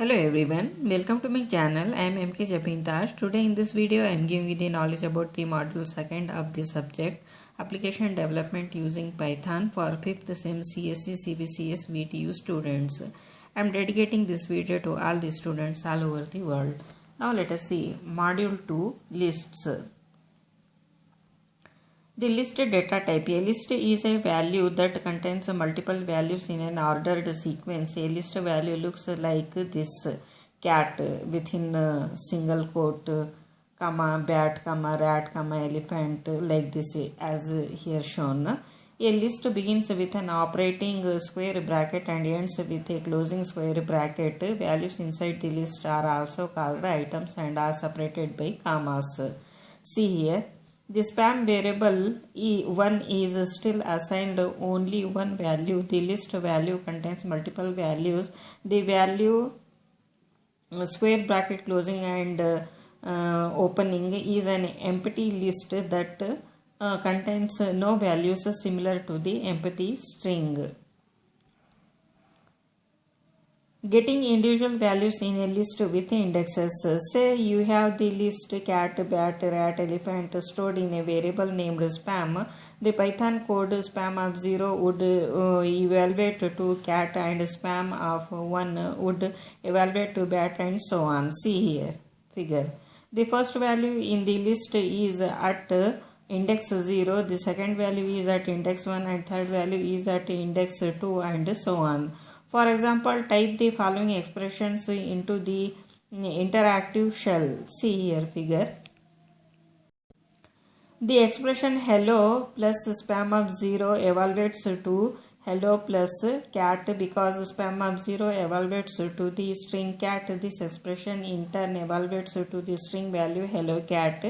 Hello everyone, welcome to my channel. I am MK Japintaj. Today in this video I am giving you the knowledge about the module 2nd of the subject Application Development using Python for 5th SEM CSE CBCS VTU students. I am dedicating this video to all the students all over the world. Now let us see Module 2 Lists. The list data type. A list is a value that contains multiple values in an ordered sequence. A list value looks like this: cat within a single quote, comma, bat, comma, rat, comma, elephant, like this as here shown. A list begins with an operating square bracket and ends with a closing square bracket. Values inside the list are also called items and are separated by commas. See here. The spam variable E1 is still assigned only one value. The list value contains multiple values. The value square bracket closing and opening is an empty list that contains no values similar to the empty string. Getting individual values in a list with indexes. Say you have the list cat, bat, rat, elephant stored in a variable named spam. The Python code spam of 0 would evaluate to cat and spam of 1 would evaluate to bat and so on. See here figure. The first value in the list is at index 0, the second value is at index 1 and third value is at index 2 and so on. For example, type the following expressions into the interactive shell. See here figure. The expression hello plus spam of 0 evaluates to hello plus cat because spam of 0 evaluates to the string cat. This expression in turn evaluates to the string value hello cat.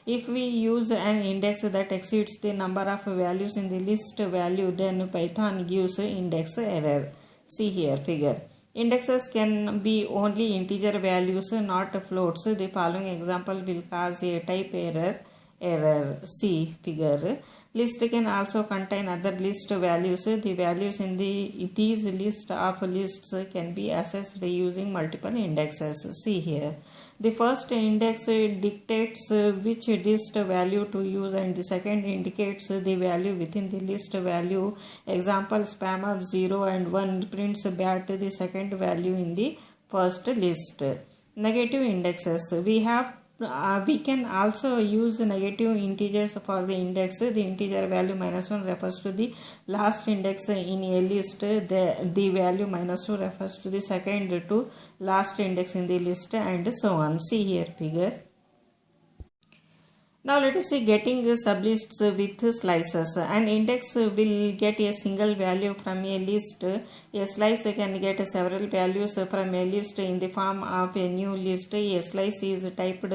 If we use an index that exceeds the number of values in the list value, then Python gives index error. See here figure. Indexes can be only integer values, not floats. The following example will cause a type error. See figure. List can also contain other list values. The values in these list of lists can be accessed using multiple indexes. See here. The first index dictates which list value to use and the second indicates the value within the list value. Example, spam of 0 and 1 prints bat, the second value in the first list. Negative indexes. We can also use negative integers for the index. The integer value -1 refers to the last index in a list. The value -2 refers to the second to last index in the list and so on. See here figure. Now let us see getting sublists with slices. An index will get a single value from a list. A slice can get several values from a list in the form of a new list. A slice is typed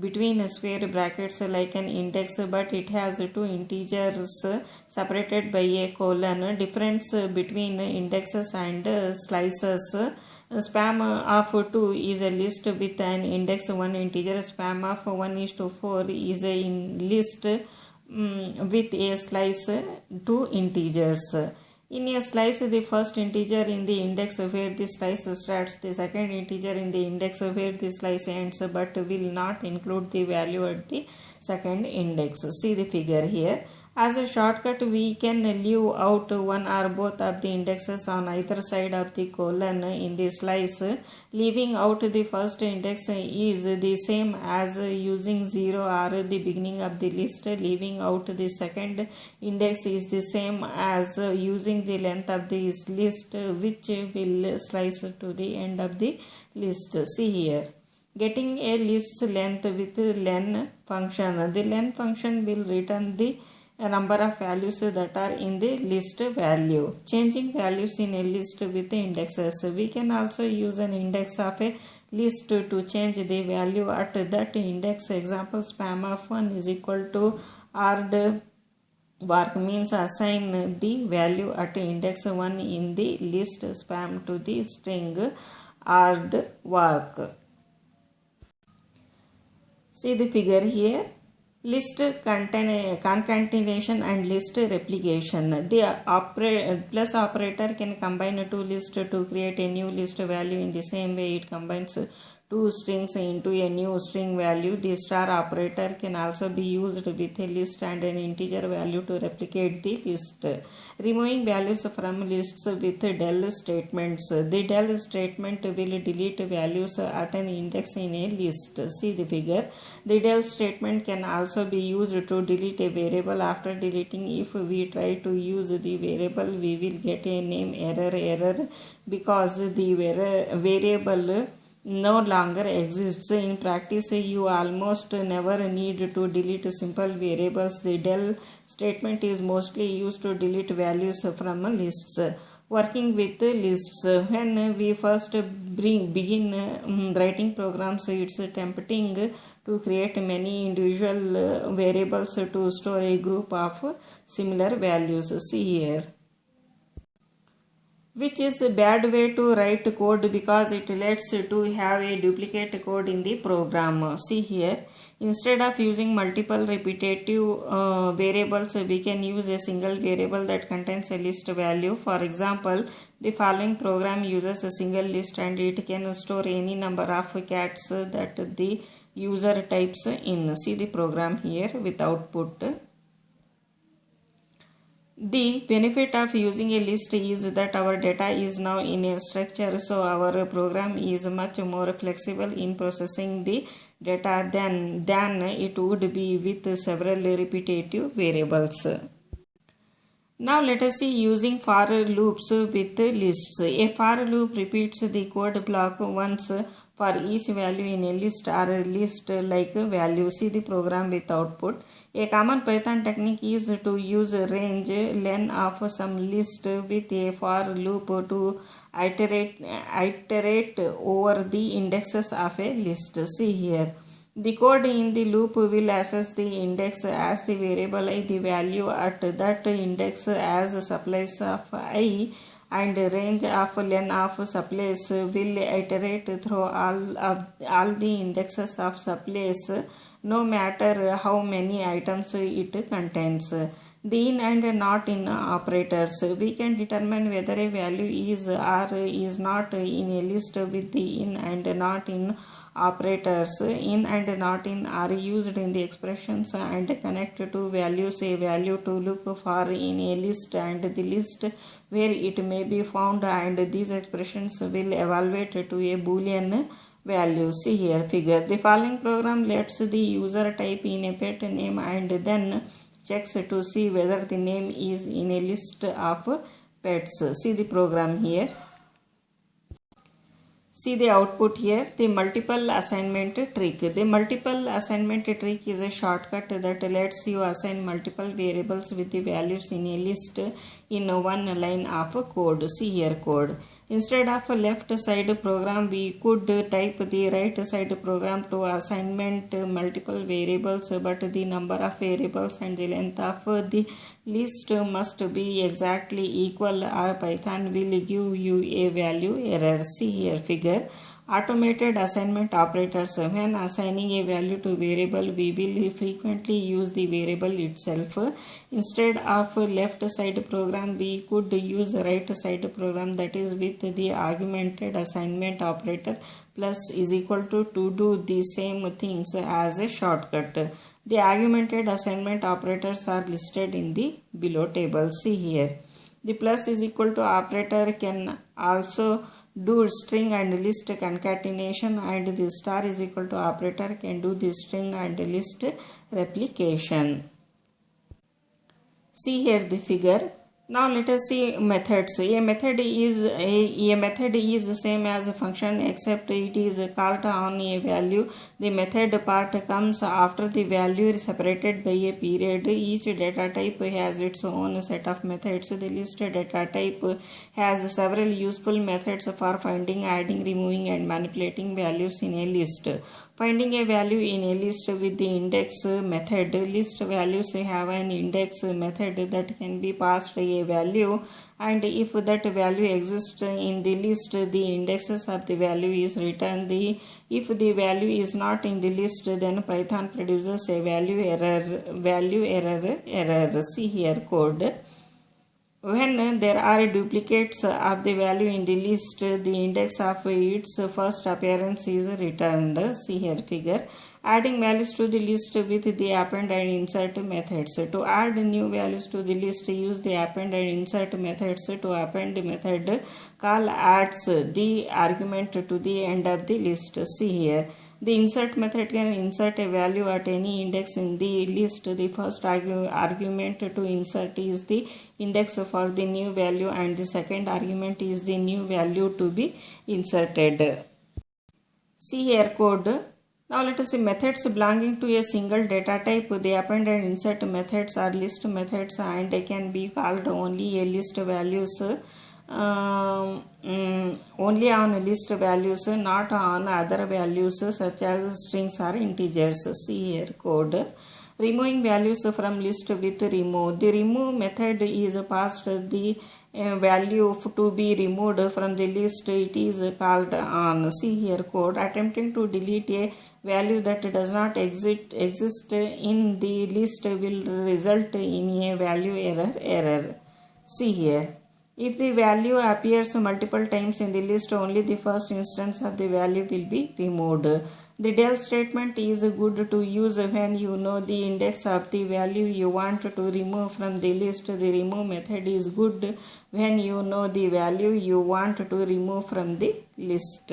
between square brackets like an index, but it has two integers separated by a colon. Difference between indexes and slices. Spam of 2 is a list with an index 1 integer. Spam of 1:4 is a list with a slice 2 integers. In a slice, the first integer in the index where the slice starts, the second integer in the index where the slice ends, but will not include the value at the second index. See the figure here. As a shortcut, we can leave out one or both of the indexes on either side of the colon in the slice. Leaving out the first index is the same as using 0 or the beginning of the list. Leaving out the second index is the same as using the length of this list, which will slice to the end of the list. See here. Getting a list length with len function. The len function will return the number of values that are in the list value. Changing values in a list with indexes. We can also use an index of a list to change the value at that index. Example, spam of 1 is equal to aardvark means assign the value at index 1 in the list spam to the string aardvark. See the figure here. List concatenation and list replication. The plus operator can combine two lists to create a new list value. In the same way, it combines two strings into a new string value. The star operator can also be used with a list and an integer value to replicate the list. Removing values from lists with del statements. The del statement will delete values at an index in a list. See the figure. The del statement can also be used to delete a variable. After deleting, if we try to use the variable, we will get a name error because the variable no longer exists. In practice, you almost never need to delete simple variables. The del statement is mostly used to delete values from lists. Working with lists. When we first begin writing programs, it's tempting to create many individual variables to store a group of similar values. See here. Which is a bad way to write code because it lets to have a duplicate code in the program. See here. Instead of using multiple repetitive variables, we can use a single variable that contains a list value. For example, the following program uses a single list and it can store any number of cats that the user types in. See the program here with output. The benefit of using a list is that our data is now in a structure, so our program is much more flexible in processing the data than it would be with several repetitive variables. Now let us see using for loops with lists. A for loop repeats the code block once for each value in a list or a list like value. See the program with output. A common Python technique is to use range len of some list with a for loop to iterate over the indexes of a list. See here. The code in the loop will access the index as the variable I, the value at that index as supplies of I, and range of len of supplies will iterate through all the indexes of supplies no matter how many items it contains. The in and not in operators. We can determine whether a value is or is not in a list with the in and not in operators. In and not in are used in the expressions and connect to values. A value to look for in a list and the list where it may be found, and these expressions will evaluate to a boolean value. See here figure. The following program lets the user type in a pet name and then checks to see whether the name is in a list of pets. See the program here. See the output here. The multiple assignment trick. The multiple assignment trick is a shortcut that lets you assign multiple variables with the values in a list in one line of code. See here code. Instead of a left side program, we could type the right side program to assignment multiple variables, but the number of variables and the length of the list must be exactly equal or Python will give you a value error. See here figure. Automated assignment operators. When assigning a value to variable, we will frequently use the variable itself. Instead of left side program, we could use right side program, that is with the augmented assignment operator plus is equal to do the same things as a shortcut. The augmented assignment operators are listed in the below table. See here. The plus is equal to operator can also do string and list concatenation, and the star is equal to operator can do the string and list replication. See here the figure. Now let us see methods. A method is the same as a function except it is called on a value. The method part comes after the value is separated by a period. Each data type has its own set of methods. The list data type has several useful methods for finding, adding, removing and manipulating values in a list. Finding a value in a list with the index method. List values have an index method that can be passed a a value, and if that value exists in the list, the indexes of the value is returned. If the value is not in the list, then Python produces a value error. See here code. When there are duplicates of the value in the list, the index of its first appearance is returned. See here figure. Adding values to the list with the append and insert methods. To add new values to the list, use the append and insert methods. To append method, call adds the argument to the end of the list. See here. The insert method can insert a value at any index in the list. The first argument to insert is the index for the new value, and the second argument is the new value to be inserted. See here code. Now let us see methods belonging to a single data type. The append and insert methods are list methods and they can be called only a list values. Only on list values, not on other values such as strings or integers. See here code. Removing values from list with remove. The remove method is passed the value to be removed from the list. It is called on. See here code. Attempting to delete a value that does not exist in the list will result in a value error. See here. If the value appears multiple times in the list, only the first instance of the value will be removed. The del statement is good to use when you know the index of the value you want to remove from the list. The remove method is good when you know the value you want to remove from the list.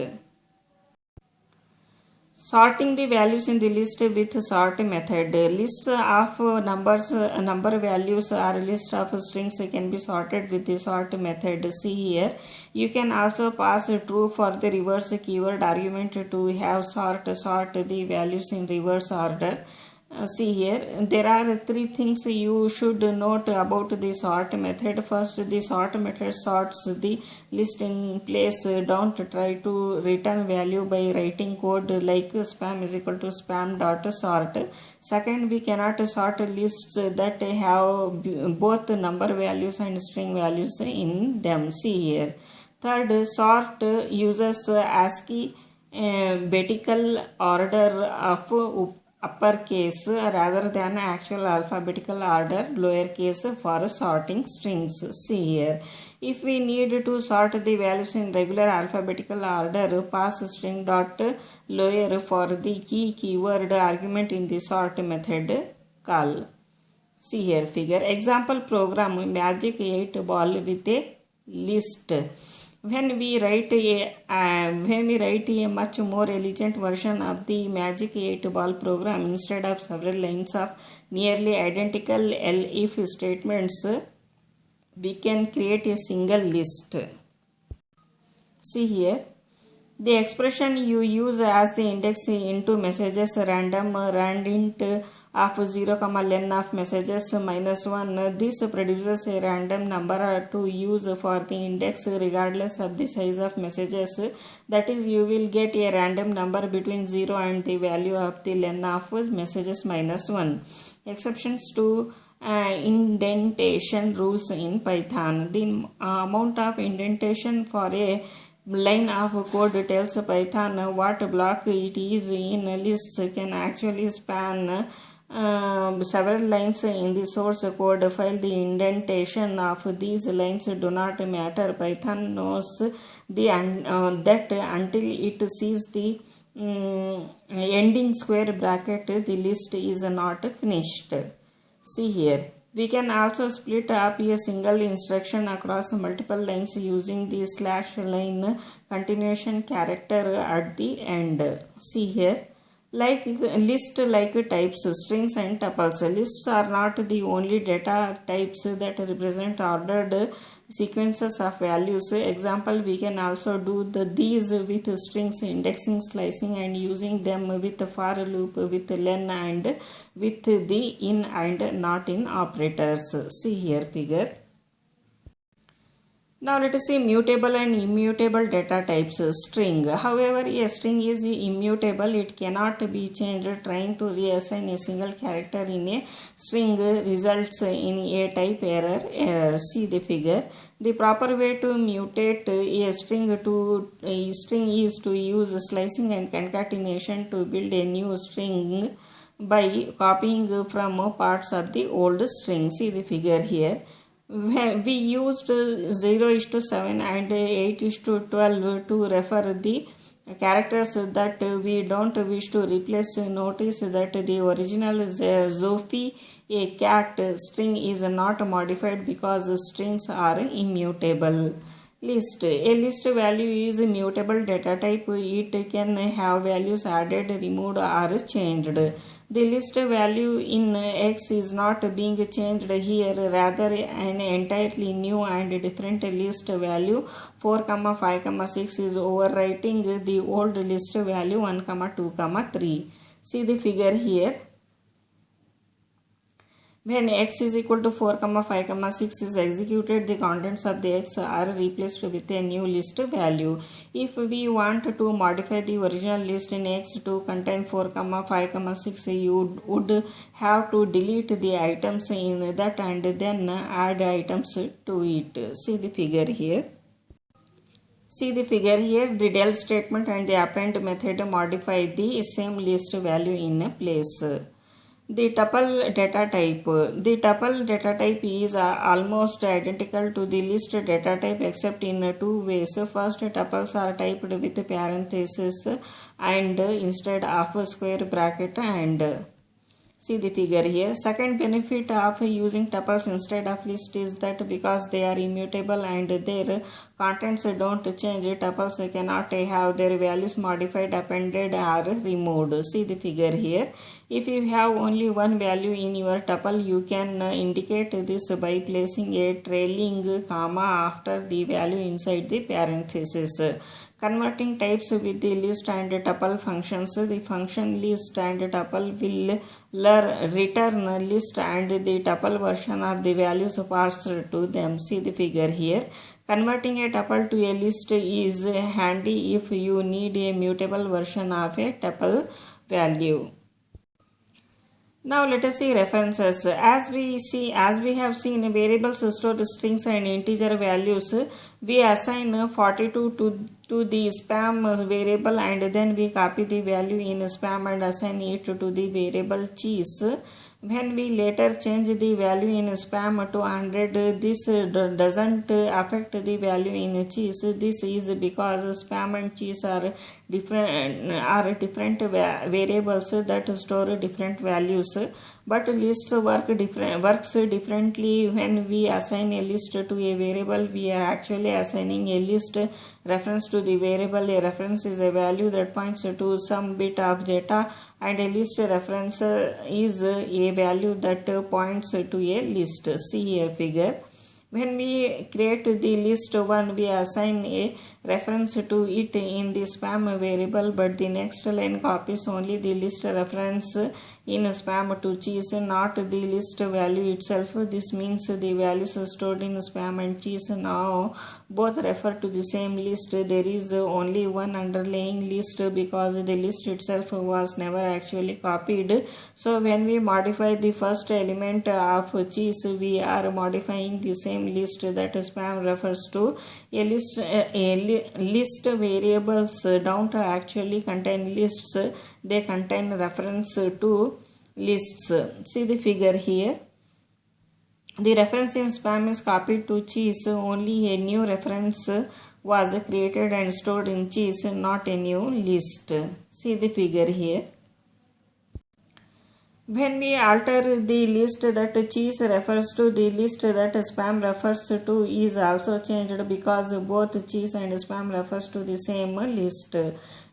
Sorting the values in the list with sort method. List of number values or list of strings can be sorted with the sort method. See here. You can also pass true for the reverse keyword argument to have sort the values in reverse order. See here, there are three things you should note about the sort method. First, the sort method sorts the list in place. Don't try to return value by writing code like spam is equal to spam dot sort. Second, we cannot sort lists that have both number values and string values in them. See here. Third, sort uses ASCII alphabetical order of uppercase rather than actual alphabetical order lowercase for sorting strings. See here. If we need to sort the values in regular alphabetical order, pass string dot lower for the keyword argument in the sort method call. See here figure. Example program magic 8 ball with a list. When we write a much more elegant version of the Magic 8 ball program, instead of several lines of nearly identical if statements, we can create a single list. See here. The expression you use as the index into messages random randint of 0, len of messages minus 1. This produces a random number to use for the index regardless of the size of messages. That is, you will get a random number between 0 and the value of the len of messages minus 1. Exceptions to indentation rules in Python. The amount of indentation for a line of code tells Python what block it is in. Lists can actually span several lines in the source code file. The indentation of these lines do not matter. Python knows that until it sees the ending square bracket, the list is not finished. See here. We can also split up a single instruction across multiple lines using the /line continuation character at the end. See here. Like list like types, strings and tuples. Lists are not the only data types that represent ordered sequences of values. Example, we can also do these with strings, indexing, slicing and using them with for loop, with len and with the in and not in operators. See here figure. Now let us see mutable and immutable data types. String. However, a string is immutable. It cannot be changed. Trying to reassign a single character in a string results in a type error. See the figure. The proper way to mutate a string is to use slicing and concatenation to build a new string by copying from parts of the old string. See the figure here. We used 0:7 and 8:12 to refer the characters that we don't wish to replace. Notice that the original Zophie, a cat string, is not modified because strings are immutable. List. A list value is a mutable data type. It can have values added, removed, or changed. The list value in X is not being changed here, rather an entirely new and different list value 4, 5, 6 is overwriting the old list value 1, 2, 3. See the figure here. When x is equal to 4, 5, 6 is executed, the contents of the x are replaced with a new list value. If we want to modify the original list in x to contain 4, 5, 6, you would have to delete the items in that and then add items to it. See the figure here. See the figure here. The del statement and the append method modify the same list value in a place. The tuple data type. The tuple data type is almost identical to the list data type except in two ways. First, tuples are typed with parentheses and instead of square bracket and. See the figure here. Second benefit of using tuples instead of list is that because they are immutable and their contents don't change, tuples cannot have their values modified, appended, or removed. See the figure here. If you have only one value in your tuple, you can indicate this by placing a trailing comma after the value inside the parenthesis. Converting types with the list and tuple functions. The function list and tuple will return list and the tuple version of the values passed to them. See the figure here. Converting a tuple to a list is handy if you need a mutable version of a tuple value. Now let us see references. As we have seen, variables store strings and integer values. We assign 42 to the spam variable and then we copy the value in spam and assign it to the variable cheese. When we later change the value in spam to 100, this doesn't affect the value in cheese. This is because spam and cheese are different variables that store different values. But lists works differently. When we assign a list to a variable, we are actually assigning a list reference to the variable. A reference is a value that points to some bit of data, and a list reference is a value that points to a list. See here figure. When we create the list 1, we assign a reference to it in the spam variable, but the next line copies only the list reference in spam to cheese, not the list value itself. This means the values stored in spam and cheese now both refer to the same list. There is only one underlying list because the list itself was never actually copied. So when we modify the first element of cheese, we are modifying the same list that spam refers to. A list variables don't actually contain lists, they contain reference to lists. See the figure here. The reference in spam is copied to cheese. Only a new reference was created and stored in cheese, not a new list. See the figure here. When we alter the list that cheese refers to, the list that spam refers to is also changed because both cheese and spam refers to the same list.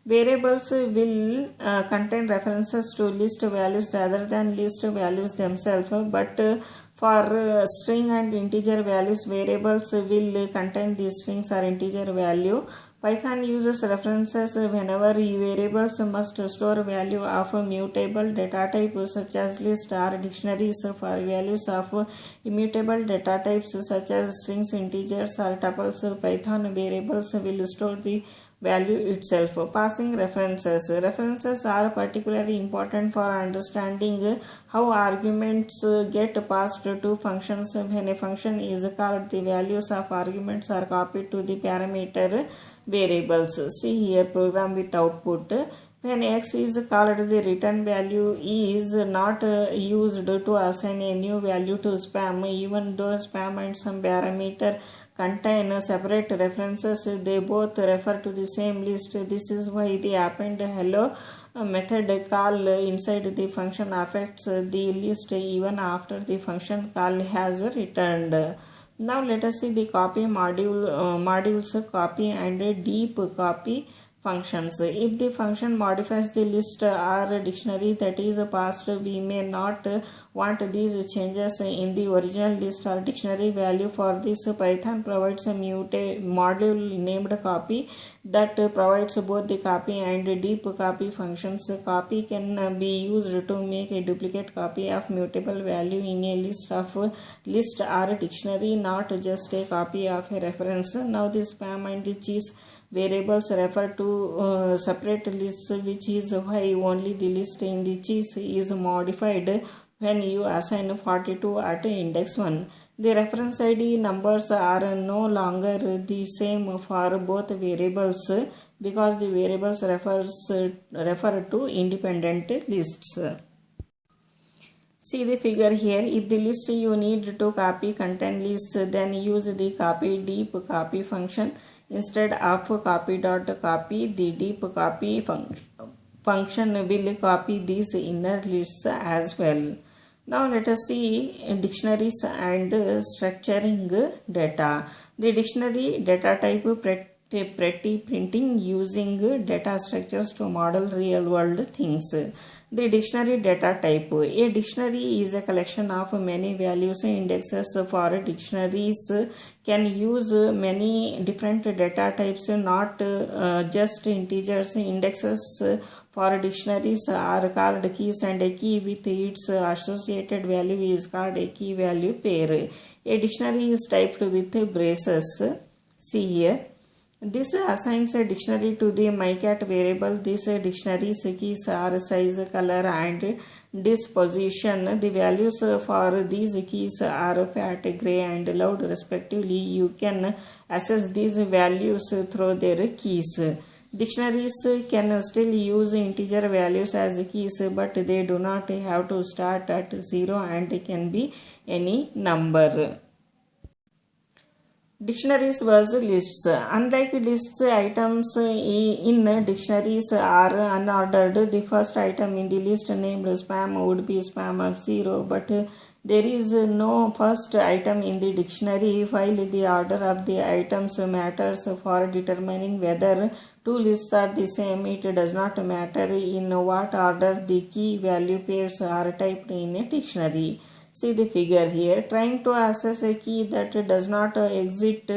Variables will contain references to list values rather than list values themselves, but for string and integer values, variables will contain the strings or integer value. Python uses references whenever variables must store value of a mutable data type such as list or dictionaries. For values of immutable data types such as strings, integers or tuples, Python variables will store the value itself. Passing references. References are particularly important for understanding how arguments get passed to functions. When a function is called, the values of arguments are copied to the parameter variables. See here program with output. When x is called, the return value is not used to assign a new value to spam. Even though spam and some parameter contain separate references, they both refer to the same list. This is why the append hello method call inside the function affects the list even after the function call has returned. Now let us see the copy modules copy and deep copy functions. If the function modifies the list or dictionary that is passed, we may not want these changes in the original list or dictionary value. For this, Python provides a module named copy that provides both the copy and deep copy functions. Copy can be used to make a duplicate copy of mutable value in a list or dictionary, not just a copy of a reference. Now the spam and the cheese variables refer to separate lists, which is why only the list in the cheese is modified when you assign 42 at index 1. The reference ID numbers are no longer the same for both variables because the variables refer to independent lists. See the figure here. If the list you need to copy contain lists, then use the copy deep copy function instead of copy.copy. The deep copy function will copy these inner lists as well. Now let us see dictionaries and structuring data. The dictionary data type pretty printing using data structures to model real world things. The dictionary data type. A dictionary is a collection of many values. Indexes for dictionaries can use many different data types, not just integers. Indexes for dictionaries are called keys, and a key with its associated value is called a key value pair. A dictionary is typed with braces. See here. This assigns a dictionary to the mycat variable. This dictionary's keys are size, color and disposition. The values for these keys are fat, gray and loud respectively. You can access these values through their keys. Dictionaries can still use integer values as keys, but they do not have to start at 0 and can be any number. Dictionaries versus lists. Unlike lists, items in dictionaries are unordered. The first item in the list named spam would be spam of 0, but there is no first item in the dictionary. While the order of the items matters for determining whether two lists are the same, it does not matter in what order the key value pairs are typed in a dictionary. See the figure here. Trying to access a key that does not exist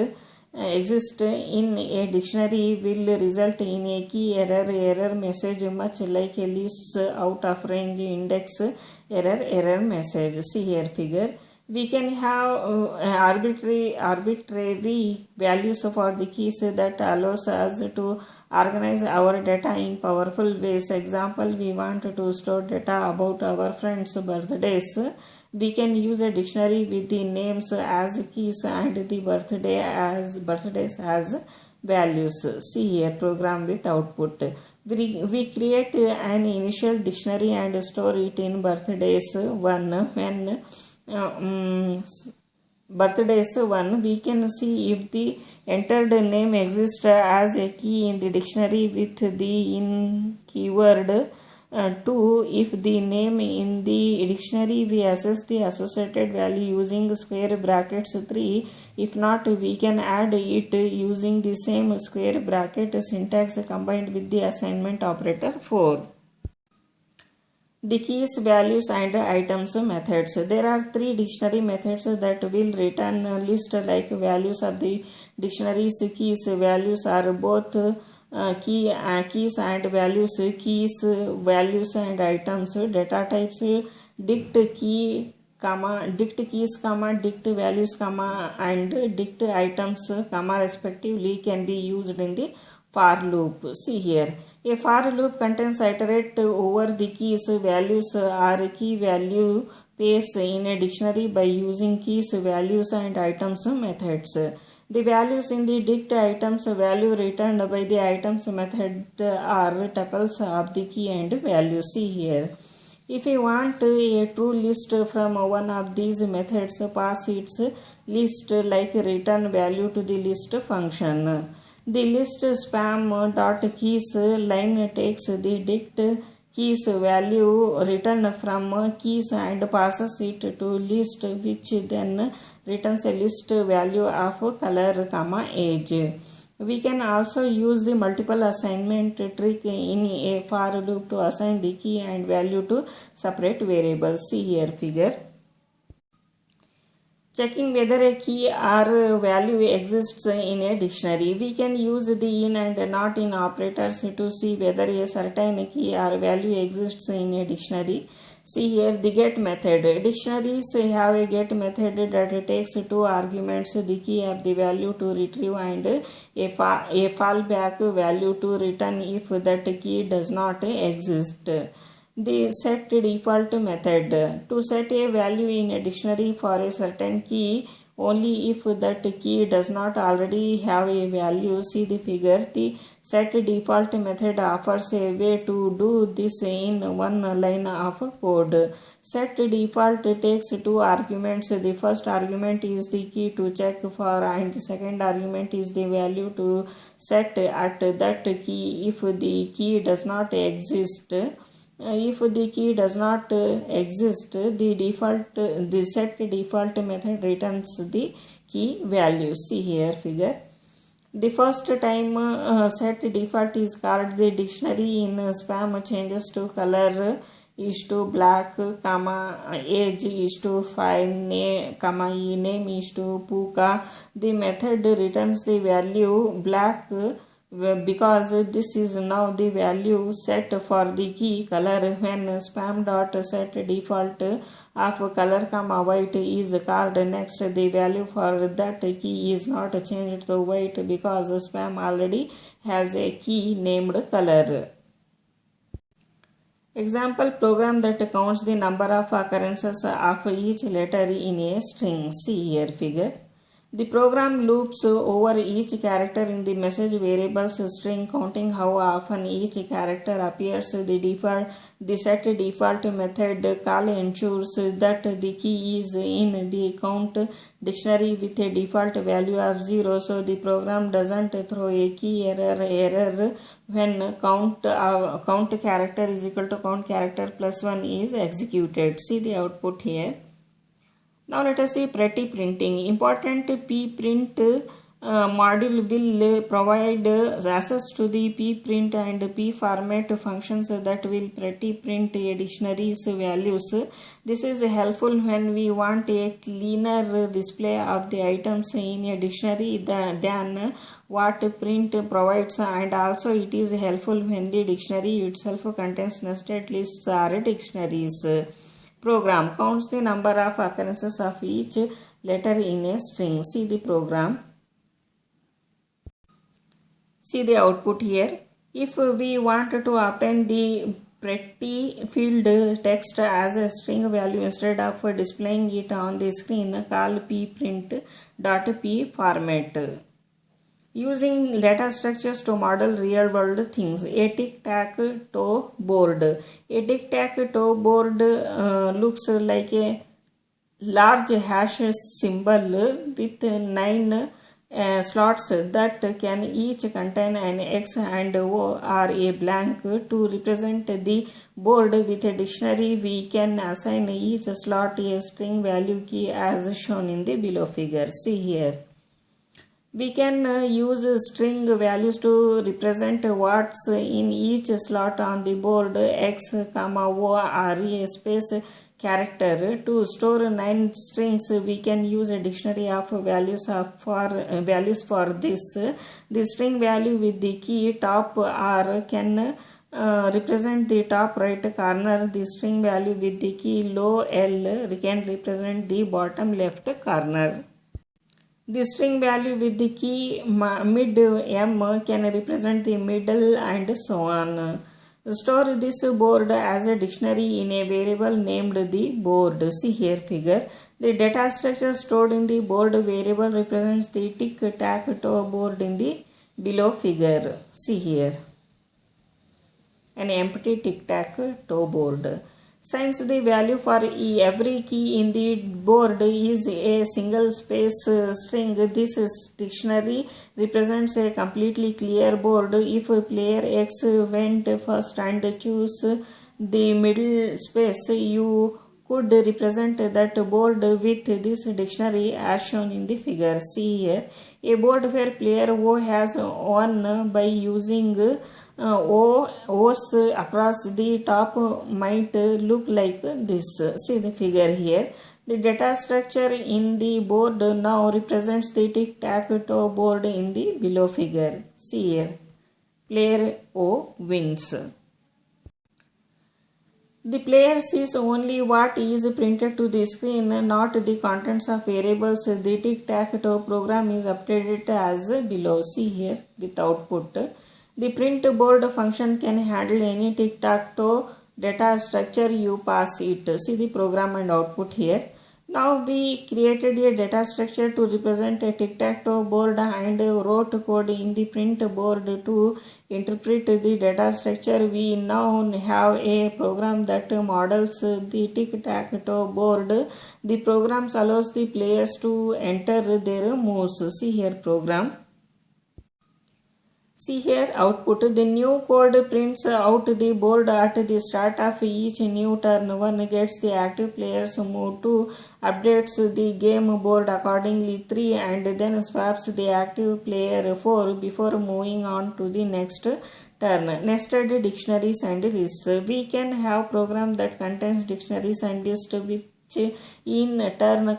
in a dictionary will result in a key error message, much like a list's out of range index error message. See here figure. We can have arbitrary values for the keys that allows us to organize our data in powerful ways. Example, we want to store data about our friends' birthdays. We can use a dictionary with the names as keys and the birthdays as values. See here program with output. We create an initial dictionary and store it in birthdays 1. When birthdays 1, we can see if the entered name exists as a key in the dictionary with the in keyword. 2. If the name in the dictionary, we access the associated value using square brackets. 3. If not, we can add it using the same square bracket syntax combined with the assignment operator. 4. The keys, values and items methods. There are three dictionary methods that will return a list like values of the dictionary's keys. Values are both keys and values. Keys, values and items. Data types dict key, dict keys, dict values, and dict items, respectively can be used in the for loop. See here, a for loop contains iterate over the keys, values or key value pairs in a dictionary by using keys, values and items methods. The values in the dict items value returned by the items method are tuples of the key and value. See here, if you want a true list from one of these methods, pass its list like return value to the list function. The list spam.keys line takes the dict keys value returned from keys and passes it to list, which then returns a list value of color, age. We can also use the multiple assignment trick in a for loop to assign the key and value to separate variables. See here figure. Checking whether a key or value exists in a dictionary. We can use the in and not in operators to see whether a certain key or value exists in a dictionary. See here the get method. Dictionaries have a get method that takes two arguments, the key of the value to retrieve and a fallback value to return if that key does not exist. The set default method. To set a value in a dictionary for a certain key only if that key does not already have a value. See the figure. The set default method offers a way to do this in one line of code. Set default takes two arguments. The first argument is the key to check for and the second argument is the value to set at that key if the key does not exist. If the key does not exist, the set default method returns the key value. See here figure. The first time set default is called, the dictionary in spam changes to color is to black, age is to fine, name is to puka. The method returns the value black because this is now the value set for the key color. When spam.set default of color, white is called next, the value for that key is not changed to white because spam already has a key named color. Example program that counts the number of occurrences of each letter in a string. See here figure. The program loops over each character in the message variable's string, counting how often each character appears. The set default method call ensures that the key is in the count dictionary with a default value of 0, so the program doesn't throw a key error when count character is equal to count character plus 1 is executed. See the output here. Now let us see pretty printing. Important pprint module will provide access to the pprint and pformat functions that will pretty print a dictionary's values. This is helpful when we want a cleaner display of the items in a dictionary than what print provides, and also it is helpful when the dictionary itself contains nested lists or dictionaries. Program counts the number of occurrences of each letter in a string. See the program. See the output here. If we want to obtain the pretty field text as a string value instead of displaying it on the screen, call pprint.pformat. Using data structures to model real world things. A tic-tac-toe board. A tic-tac-toe board looks like a large hash symbol with 9 slots that can each contain an X and O or a blank. To represent the board with a dictionary, we can assign each slot a string value key as shown in the below figure. See here. We can use string values to represent what's in each slot on the board. X, comma, O, R, E, space character. To store 9 strings, we can use a dictionary of values for this. The string value with the key top R can represent the top right corner. The string value with the key low L can represent the bottom left corner. The string value with the key mid M can represent the middle and so on. Store this board as a dictionary in a variable named the board. See here figure. The data structure stored in the board variable represents the tic-tac-toe board in the below figure. See here. An empty tic-tac-toe board. Since the value for every key in the board is a single space string, this dictionary represents a completely clear board. If player X went first and chose the middle space, you could represent that board with this dictionary as shown in the figure. See here, a board where player O has won by using O's across the top might look like this. See the figure here. The data structure in the board now represents the tic-tac-toe board in the below figure. See here, player O wins. The player sees only what is printed to the screen, not the contents of variables. The tic-tac-toe program is updated as below. See here with output. The print board function can handle any tic-tac-toe data structure you pass it. See the program and output here. Now we created a data structure to represent a tic-tac-toe board and wrote code in the print board to interpret the data structure. We now have a program that models the tic-tac-toe board. The program allows the players to enter their moves. See here program. See here output. The new code prints out the board at the start of each new turn. One gets the active player's move, 2 updates the game board accordingly, 3 and then swaps the active player 4 before moving on to the next turn. Nested dictionaries and lists. We can have program that contains dictionaries and lists which in turn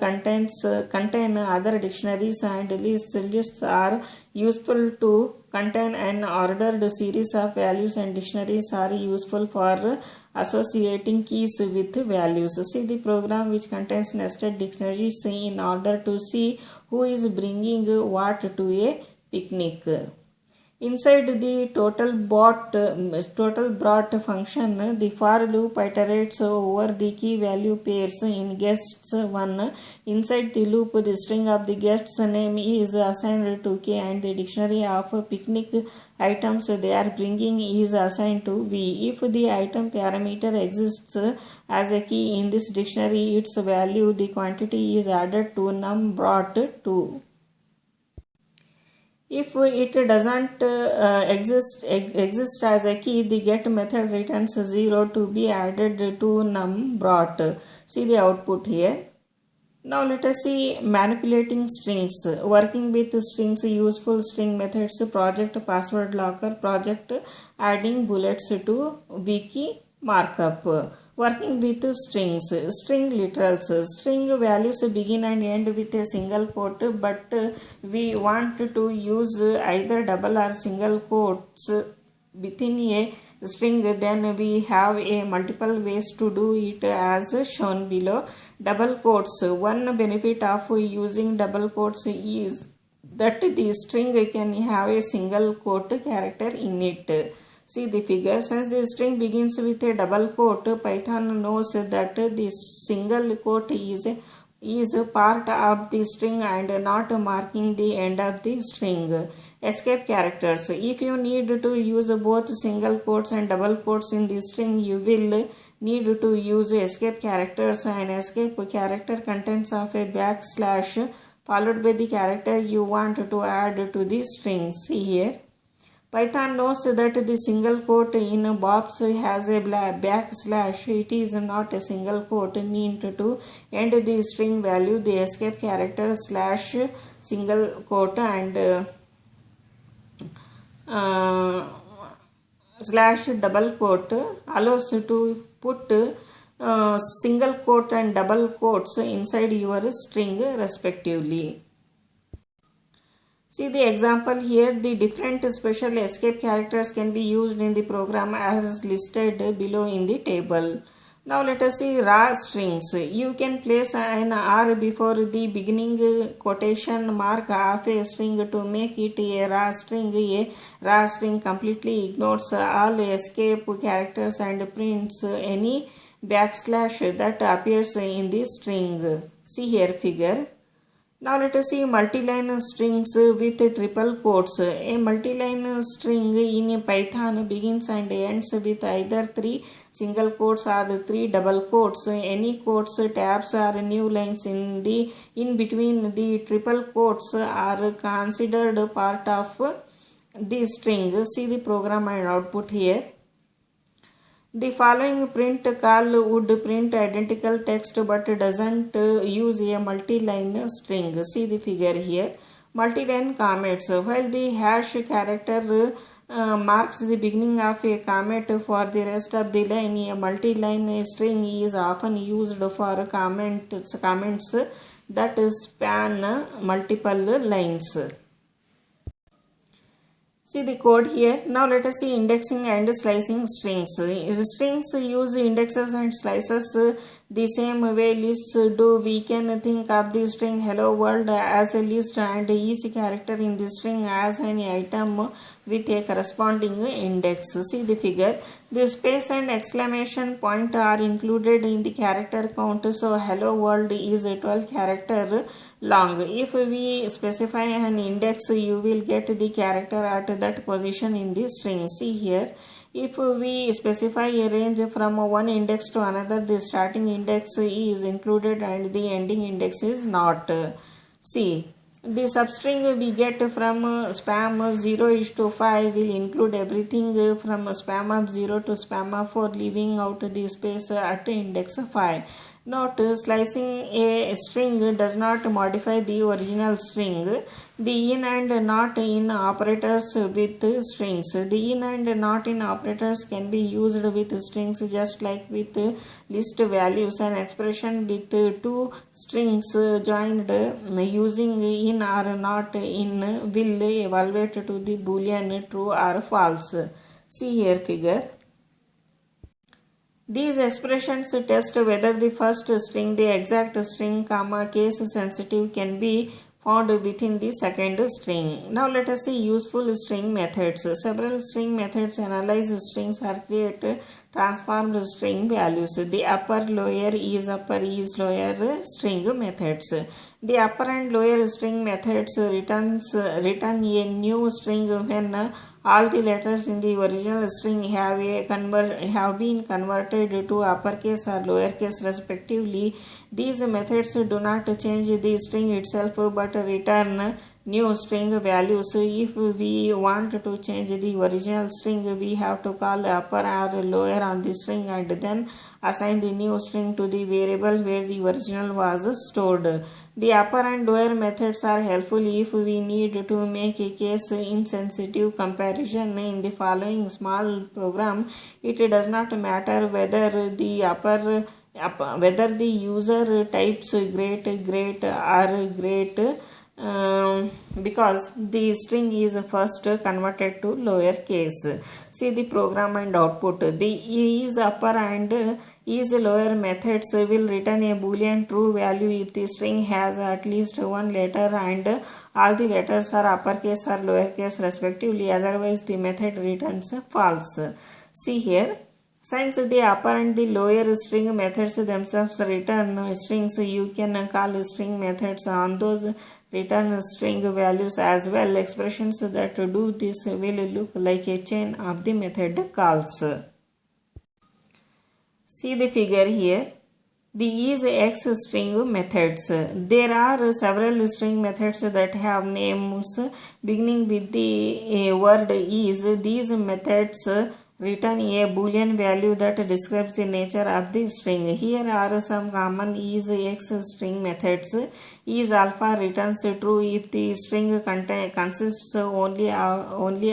contain other dictionaries and lists. Lists are useful to contain an ordered series of values, and dictionaries are useful for associating keys with values. See the program which contains nested dictionaries in order to see who is bringing what to a picnic. Inside the total brought function, the for loop iterates over the key value pairs in guests 1. Inside the loop, the string of the guest's name is assigned to K and the dictionary of picnic items they are bringing is assigned to V. If the item parameter exists as a key in this dictionary, its value, the quantity, is added to num brought to. If it doesn't exist as a key, the get method returns 0 to be added to num brought. See the output here. Now let us see manipulating strings. Working with strings, useful string methods, project password locker, project adding bullets to wiki markup. Working with strings, string literals. String values begin and end with a single quote, but we want to use either double or single quotes within a string. Then we have a multiple ways to do it as shown below. Double quotes. One benefit of using double quotes is that the string can have a single quote character in it. See the figure. Since the string begins with a double quote, Python knows that the single quote is part of the string and not marking the end of the string. Escape characters. If you need to use both single quotes and double quotes in the string, you will need to use escape characters. An escape character contains of a backslash followed by the character you want to add to the string. See here. Python knows that the single quote in Bob's has a backslash. It is not a single quote meant to end the string value. The escape character slash single quote and slash double quote allows to put single quote and double quotes inside your string respectively. See the example here. The different special escape characters can be used in the program as listed below in the table. Now let us see raw strings. You can place an R before the beginning quotation mark of a string to make it a raw string. A raw string completely ignores all escape characters and prints any backslash that appears in the string. See here figure. Now let us see multi-line strings with triple quotes. A multi-line string in Python begins and ends with either 3 single quotes or 3 double quotes. Any quotes, tabs or new lines in between the triple quotes are considered part of the string. See the program and output here. The following print call would print identical text but doesn't use a multi-line string. See the figure here. Multi-line comments. While the hash character marks the beginning of a comment for the rest of the line, a multi-line string is often used for comments that span multiple lines. See the code here. Now let us see indexing and slicing strings. Strings use indexes and slices the same way lists do. We can think of the string hello world as a list and each character in the string as an item with a corresponding index. See the figure. The space and exclamation point are included in the character count, so hello world is 12 character long. If we specify an index, you will get the character at that position in the string. See here. If we specify a range from one index to another, the starting index is included and the ending index is not. See. The substring we get from spam 0:5 will include everything from spam of 0 to spam of 4, leaving out the space at index 5. Note, slicing a string does not modify the original string. The in and not in operators with strings. The in and not in operators can be used with strings just like with list values. An expression with two strings joined using in or not in will evaluate to the boolean true or false. See here figure. These expressions test whether the first string, the exact string, case sensitive can be found within the second string. Now let us see useful string methods. Several string methods analyze strings or create transformed string values. The upper, lower, is lower string methods. The upper and lower string methods return a new string when all the letters in the original string have been converted to uppercase or lowercase respectively. These methods do not change the string itself but return new string values. If we want to change the original string, we have to call upper or lower on the string and then assign the new string to the variable where the original was stored. The upper and lower methods are helpful if we need to make a case insensitive comparison in the following small program. It does not matter whether the user types great or great because the string is first converted to lower case. See the program and output. The is upper and is lower methods will return a boolean true value if the string has at least one letter and all the letters are uppercase or lowercase respectively. Otherwise the method returns false. See here. Since the upper and the lower string methods themselves return strings, you can call string methods on those return string values as well. Expressions that do this will look like a chain of the method calls. See the figure here. The isX string methods. There are several string methods that have names beginning with the word is. These methods return a boolean value that describes the nature of the string. Here are some common isX string methods. Is alpha returns true if the string consists only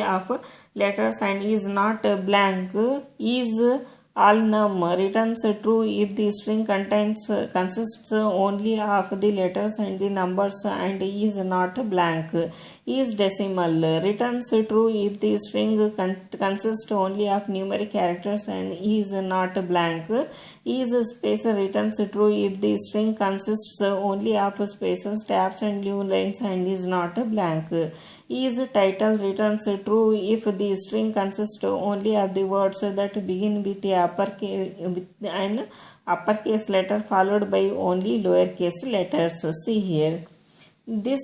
of letters and is not blank. Is all num returns true if the string consists only of the letters and the numbers and is not blank. Is decimal returns true if the string consists only of numeric characters and is not blank. Is space returns true if the string consists only of spaces, tabs and new lines and is not blank. Is title returns true if the string consists only of the words that begin with an uppercase letter followed by only lowercase letters. See here. The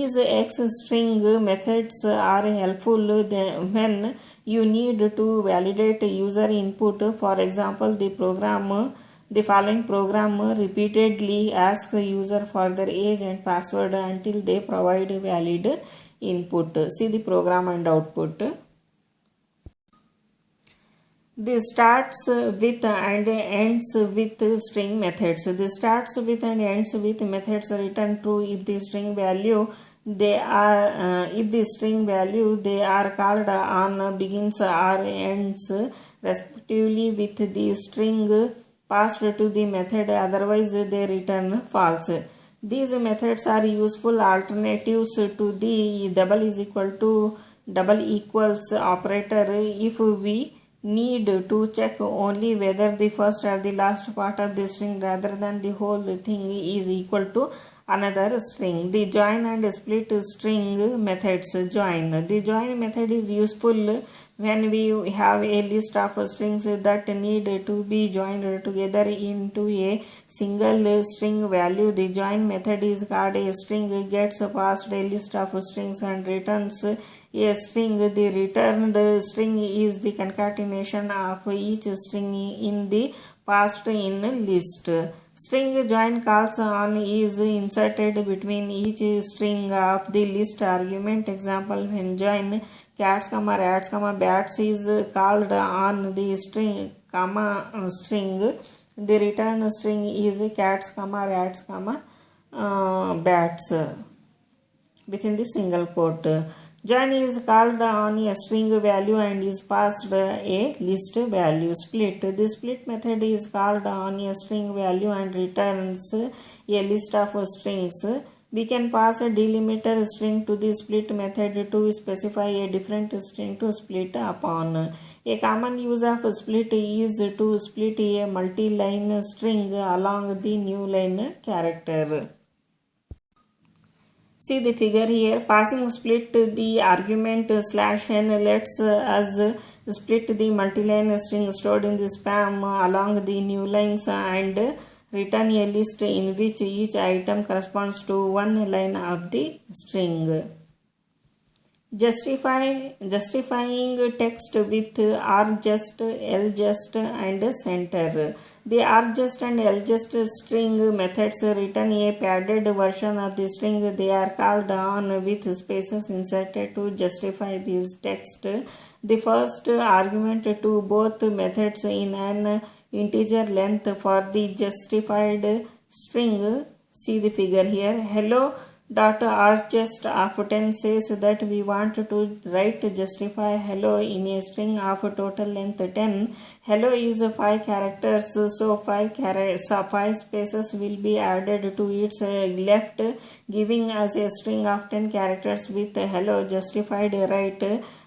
isX string methods are helpful when you need to validate user input. For example, the following program repeatedly asks the user for their age and password until they provide valid input. See the program and output. This starts with and ends with string methods. This starts with and ends with methods return true if the string value they are called on begins or ends respectively with the string passed to the method, otherwise they return false. These methods are useful alternatives to the double equals operator if we need to check only whether the first or the last part of the string rather than the whole thing is equal to another string. The join and split string methods. The join method is useful when we have a list of strings that need to be joined together into a single string value. The join method is called a string gets passed a list of strings and returns a string. The returned string is the concatenation of each string in the passed in list. String join calls on is inserted between each string of the list argument. Example, when join cats, rats, bats is called on the string, the return string is cats, rats, bats within the single quote. Join is called on a string value and is passed a list value. Split. The split method is called on a string value and returns a list of strings. We can pass a delimiter string to the split method to specify a different string to split upon. A common use of split is to split a multi-line string along the new line character. See the figure here. Passing split the argument /n lets us split the multi-line string stored in the span along the new lines and return a list in which each item corresponds to one line of the string. Justifying text with rjust, ljust and center. The rjust and ljust string methods return a padded version of the string. They are called on with spaces inserted to justify this text. The first argument to both methods in an integer length for the justified string. See the figure here. Hello .rjust of 10 says that we want to write justify hello in a string of total length 10. Hello is 5 characters, so 5 spaces will be added to its left, giving us a string of 10 characters with hello justified right.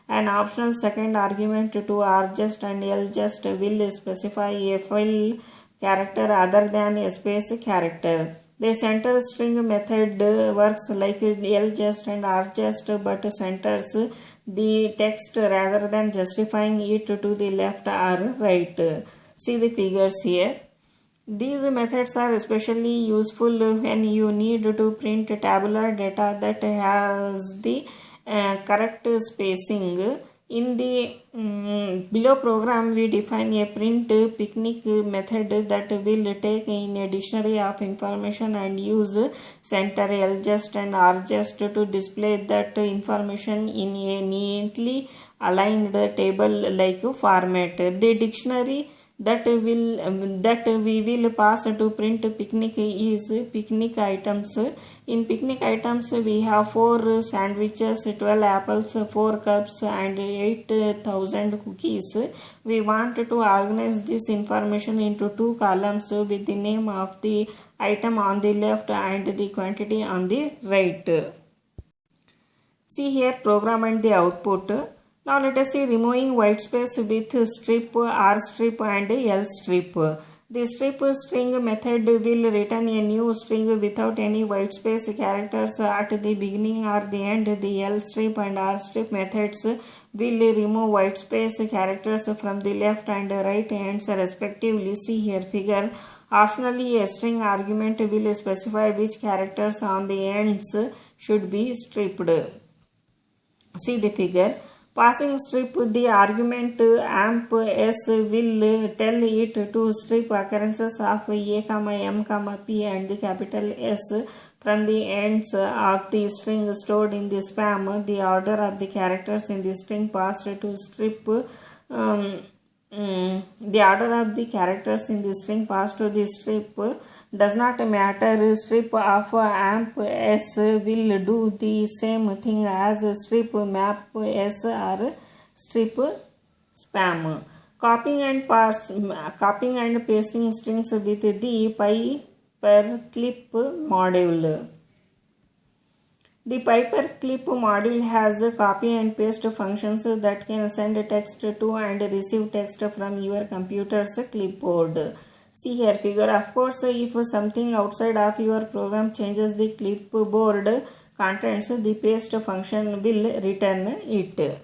An optional second argument to rjust and ljust will specify a full character other than a space character. The center string method works like ljust and rjust but centers the text rather than justifying it to the left or right. See the figures here. These methods are especially useful when you need to print tabular data that has the correct spacing. In the below program, we define a print picnic method that will take in a dictionary of information and use center LJust and RJust to display that information in a neatly aligned table-like format. The dictionary that we will pass to print picnic is picnic items. In picnic items, we have 4 sandwiches, 12 apples, 4 cups, and 8,000 cookies. We want to organize this information into 2 columns with the name of the item on the left and the quantity on the right. See here program and the output. Now let us see removing white space with strip, R strip and L strip. The strip string method will return a new string without any white space characters at the beginning or the end. The L strip and R strip methods will remove white space characters from the left and right ends respectively. See here figure. Optionally, a string argument will specify which characters on the ends should be stripped. See the figure. Passing strip, the argument amp s will tell it to strip occurrences of a, m, p and the capital S from the ends of the string stored in the spam. The order of the characters in the string passed to strip the order of the characters in the string passed to the strip does not matter. Strip of amp s will do the same thing as strip map s or strip spam. Copying and pasting strings with the paperclip module. The paperclip module has copy and paste functions that can send text to and receive text from your computer's clipboard. See here figure. Of course, if something outside of your program changes the clipboard contents, the paste function will return it.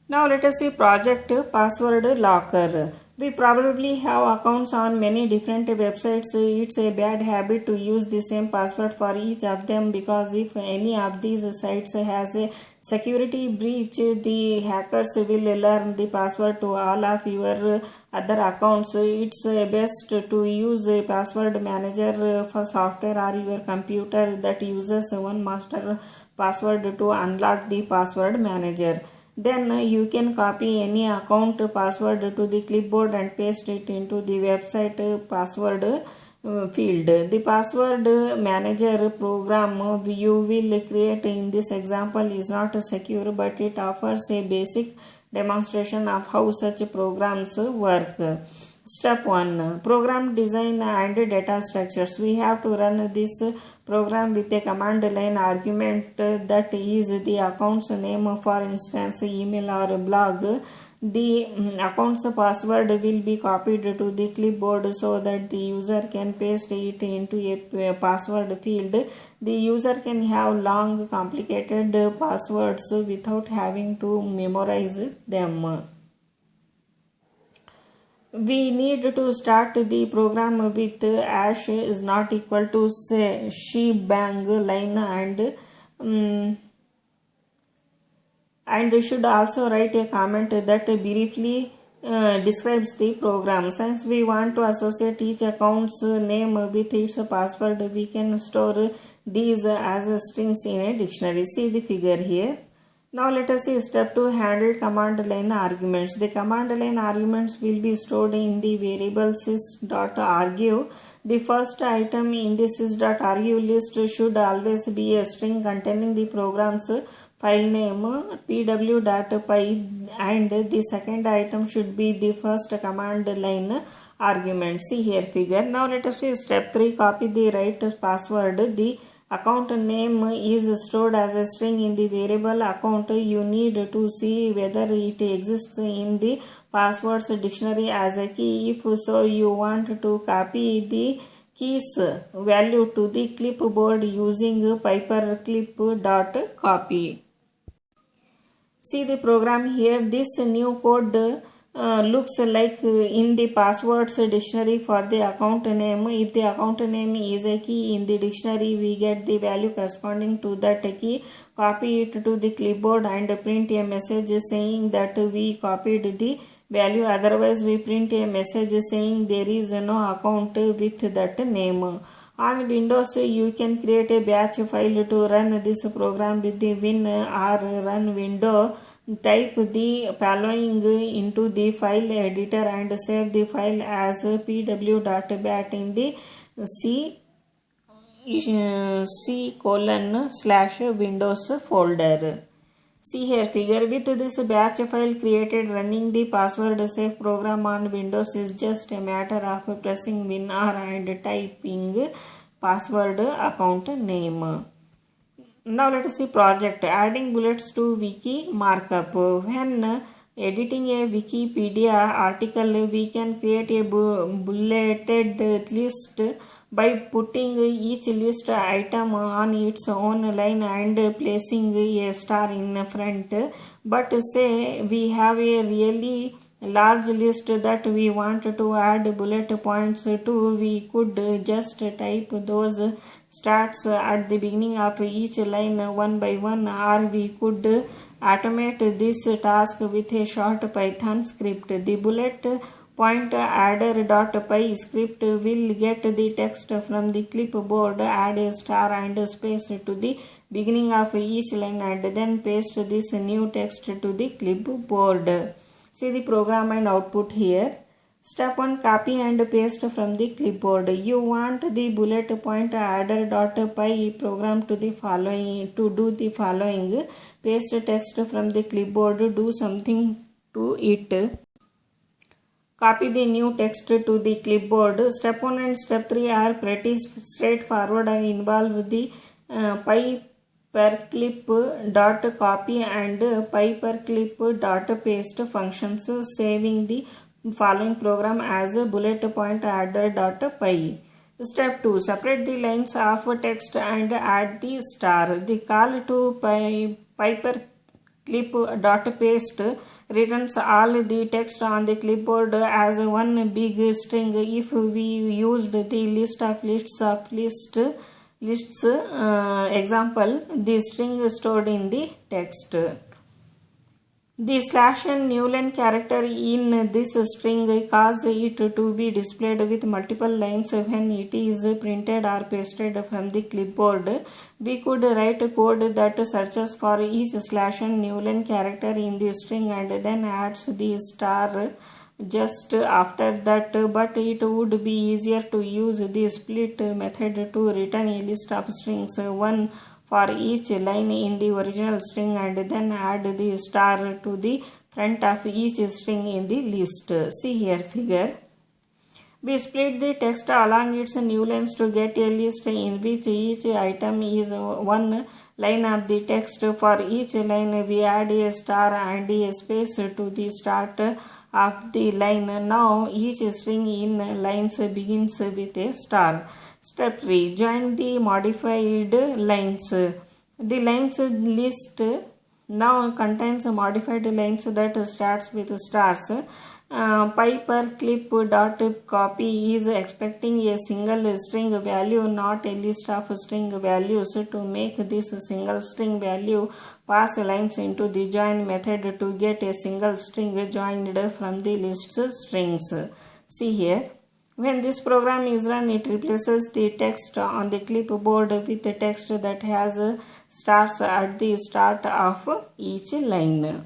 Now let us see project password locker. We probably have accounts on many different websites. It's a bad habit to use the same password for each of them, because if any of these sites has a security breach, the hackers will learn the password to all of your other accounts. It's best to use a password manager for software or your computer that uses one master password to unlock the password manager. Then you can copy any account password to the clipboard and paste it into the website password field. The password manager program you will create in this example is not secure, but it offers a basic demonstration of how such programs work. Step 1. Program design and data structures. We have to run this program with a command line argument that is the account's name, for instance email or blog. The account's password will be copied to the clipboard so that the user can paste it into a password field. The user can have long complicated passwords without having to memorize them. We need to start the program with ash is not equal to say shebang line and should also write a comment that briefly describes the program. Since we want to associate each account's name with its password, we can store these as strings in a dictionary. See the figure here. Now let us see step 2, handle command line arguments. The command line arguments will be stored in the variable sys.argue. The first item in the sys.argue list should always be a string containing the program's file name pw.py, and the second item should be the first command line argument. See here figure. Now let us see step 3, copy the right password. The account name is stored as a string in the variable account. You need to see whether it exists in the passwords dictionary as a key. If so, you want to copy the keys value to the clipboard using paperclip.copy. See the program here. This new code looks like in the passwords dictionary for the account name. If the account name is a key in the dictionary, we get the value corresponding to that key, copy it to the clipboard and print a message saying that we copied the value. Otherwise, we print a message saying there is no account with that name. On Windows, you can create a batch file to run this program with the win or run window. Type the following into the file editor and save the file as pw.bat in the C:/Windows folder. See here figure. With this batch file created, running the password safe program on Windows is just a matter of pressing WinR and typing password account name. Now let us see project. Adding bullets to wiki markup. When editing a Wikipedia article, we can create a bulleted list by putting each list item on its own line and placing a star in front. But say we have a really large list that we want to add bullet points to, we could just type those stats at the beginning of each line one by one, or we could automate this task with a short Python script. The bullet point adder.py script will get the text from the clipboard, add a star and space to the beginning of each line, and then paste this new text to the clipboard. See the program and output here. Step 1. Copy and paste from the clipboard. You want the bullet point adder.py program to do the following. Paste text from the clipboard. Do something to it. Copy the new text to the clipboard. Step 1 and step 3 are pretty straightforward and involve the pyperclip.copy and pyperclip.paste functions, saving the following program as bullet point adder.py. Step 2. Separate the lines of text and add the star. The call to pyperclip.paste returns all the text on the clipboard as one big string. If we used the list of lists example, the string stored in the text. The slash and newline character in this string cause it to be displayed with multiple lines when it is printed or pasted from the clipboard. We could write code that searches for each slash and newline character in the string and then adds the star just after that, but it would be easier to use the split method to return a list of strings, one for each line in the original string, and then add the star to the front of each string in the list. See here figure. We split the text along its new lines to get a list in which each item is one line of the text. For each line, we add a star and a space to the start of the line. Now, each string in lines begins with a star. Step 3. Join the modified lines. The lines list now contains modified lines that starts with stars. Pyperclip.copy is expecting a single string value, not a list of string values. To make this single string value, pass lines into the join method to get a single string joined from the list strings. See here. When this program is run, it replaces the text on the clipboard with the text that has stars at the start of each line.